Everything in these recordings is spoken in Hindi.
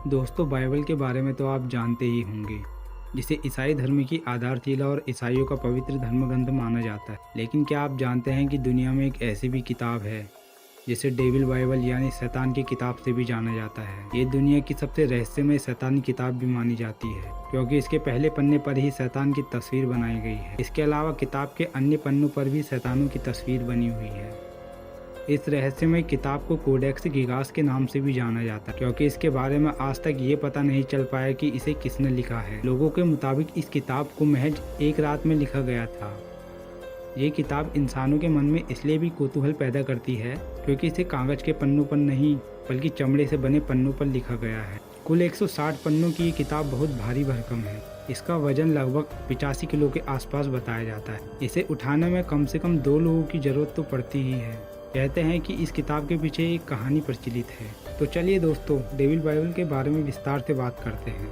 दोस्तों, बाइबल के बारे में तो आप जानते ही होंगे, जिसे ईसाई धर्म की आधारशिला और ईसाइयों का पवित्र धर्म ग्रंथ माना जाता है। लेकिन क्या आप जानते हैं कि दुनिया में एक ऐसी भी किताब है जिसे डेविल बाइबल यानी शैतान की किताब से भी जाना जाता है। ये दुनिया की सबसे रहस्यमय शैतानी किताब भी मानी जाती है, क्योंकि इसके पहले पन्ने पर ही शैतान की तस्वीर बनाई गई है। इसके अलावा किताब के अन्य पन्नों पर भी शैतानों की तस्वीर बनी हुई है। इस रहस्यमय किताब को कोडेक्स गिगास के नाम से भी जाना जाता है, क्योंकि इसके बारे में आज तक ये पता नहीं चल पाया कि इसे किसने लिखा है। लोगों के मुताबिक इस किताब को महज एक रात में लिखा गया था। ये किताब इंसानों के मन में इसलिए भी कौतूहल पैदा करती है क्योंकि इसे कागज के पन्नों पर नहीं बल्कि चमड़े से बने पन्नों पर लिखा गया है। कुल 160 पन्नों की ये किताब बहुत भारी भरकम है। इसका वजन लगभग 85 किलो के आसपास बताया जाता है। इसे उठाने में कम से कम 2 लोगों की जरूरत तो पड़ती ही है। कहते हैं कि इस किताब के पीछे एक कहानी प्रचलित है। तो चलिए दोस्तों, डेविल बाइबल के बारे में विस्तार से बात करते हैं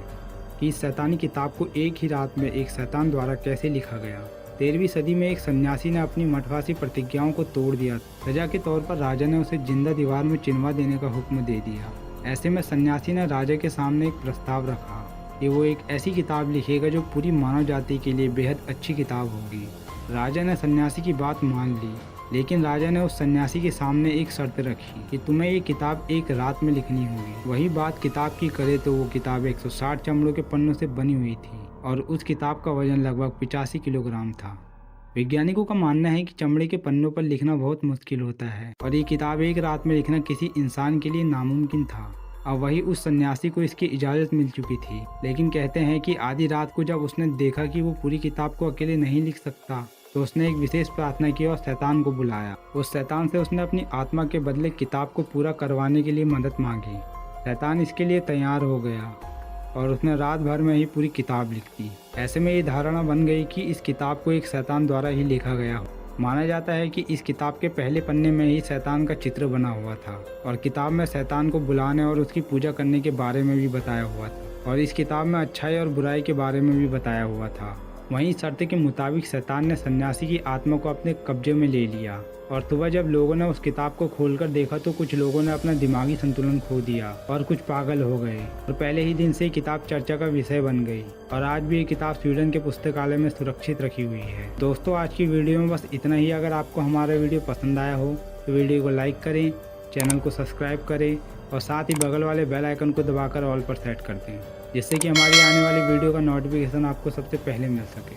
कि इस शैतानी किताब को एक ही रात में एक शैतान द्वारा कैसे लिखा गया। 13वीं सदी में एक सन्यासी ने अपनी मठवासी प्रतिज्ञाओं को तोड़ दिया। सजा के तौर पर राजा ने उसे जिंदा दीवार में चिनवा देने का हुक्म दे दिया। ऐसे में सन्यासी ने राजा के सामने एक प्रस्ताव रखा कि वो एक ऐसी किताब लिखेगा जो पूरी मानव जाति के लिए बेहद अच्छी किताब होगी। राजा ने सन्यासी की बात मान ली, लेकिन राजा ने उस सन्यासी के सामने एक शर्त रखी कि तुम्हें ये किताब एक रात में लिखनी होगी। वही बात किताब की करे तो वो किताब 160 चमड़ों के पन्नों से बनी हुई थी और उस किताब का वजन लगभग 85 किलोग्राम था। वैज्ञानिकों का मानना है कि चमड़े के पन्नों पर लिखना बहुत मुश्किल होता है और ये किताब एक रात में लिखना किसी इंसान के लिए नामुमकिन था। अब वही उस सन्यासी को इसकी इजाज़त मिल चुकी थी, लेकिन कहते हैं कि आधी रात को जब उसने देखा कि वो पूरी किताब को अकेले नहीं लिख सकता तो उसने एक विशेष प्रार्थना की और शैतान को बुलाया। उस शैतान से उसने अपनी आत्मा के बदले किताब को पूरा करवाने के लिए मदद मांगी। शैतान इसके लिए तैयार हो गया और उसने रात भर में ही पूरी किताब लिख दी। ऐसे में ये धारणा बन गई कि इस किताब को एक शैतान द्वारा ही लिखा गया हो। माना जाता है कि इस किताब के पहले पन्ने में ही शैतान का चित्र बना हुआ था और किताब में शैतान को बुलाने और उसकी पूजा करने के बारे में भी बताया हुआ था और इस किताब में अच्छाई और बुराई के बारे में भी बताया हुआ था। वहीं शर्त के मुताबिक शैतान ने सन्यासी की आत्मा को अपने कब्जे में ले लिया और सुबह जब लोगों ने उस किताब को खोलकर देखा तो कुछ लोगों ने अपना दिमागी संतुलन खो दिया और कुछ पागल हो गए और पहले ही दिन से किताब चर्चा का विषय बन गई और आज भी ये किताब स्वीडन के पुस्तकालय में सुरक्षित रखी हुई है। दोस्तों, आज की वीडियो में बस इतना ही। अगर आपको हमारा वीडियो पसंद आया हो तो वीडियो को लाइक करें, चैनल को सब्सक्राइब करें और साथ ही बगल वाले बेल आइकन को दबाकर ऑल पर सेट कर दें, जिससे कि हमारी आने वाली वीडियो का नोटिफिकेशन आपको सबसे पहले मिल सके।